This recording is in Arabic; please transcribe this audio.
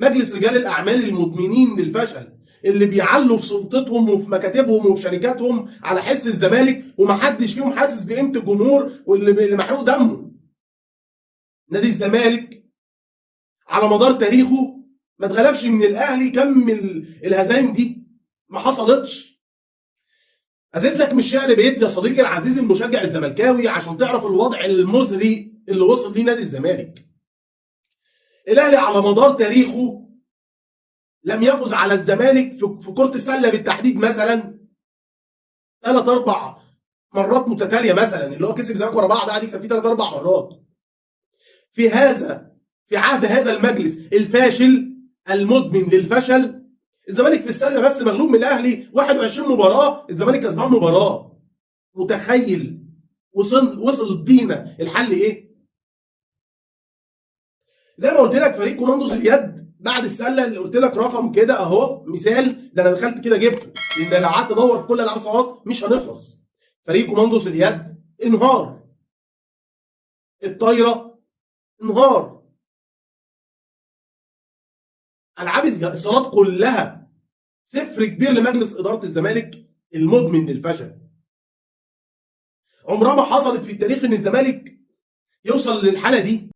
مجلس رجال الاعمال المدمنين للفشل، اللي بيعلوا في سلطتهم وفي مكاتبهم وفي شركاتهم على حس الزمالك، ومحدش فيهم حاسس بقيمه الجمهور واللي محروق دمه. نادي الزمالك على مدار تاريخه ما اتغلبش من الاهلي كم الهزايم دي، ما حصلتش. ازيد لك من الشعر بيت يا صديقي العزيز المشجع الزملكاوي عشان تعرف الوضع المزري اللي وصل ليه نادي الزمالك. الاهلي على مدار تاريخه لم يفز على الزمالك في كرة السلة بالتحديد مثلا 3 4 مرات متتالية، مثلا اللي هو كسب الزمالك ورا بعض قاعد يكسب فيه 3 4 مرات. في عهد هذا المجلس الفاشل المدمن للفشل، الزمالك في السله بس مغلوب من الاهلي 21 مباراه، الزمالك كسبان مباراه. متخيل وصل بينا الحل ايه؟ زي ما قلت لك فريق كوماندوز اليد بعد السله اللي قلت لك رقم كده اهو مثال، ده انا دخلت كده جبته، لان لو قعدت ادور في كل العاب الصالات مش هنخلص. فريق كوماندوز اليد انهار، الطايره انهار، العاب الصالات كلها صفر كبير لمجلس اداره الزمالك المدمن للفشل. عمرها ما حصلت في التاريخ ان الزمالك يوصل للحاله دي.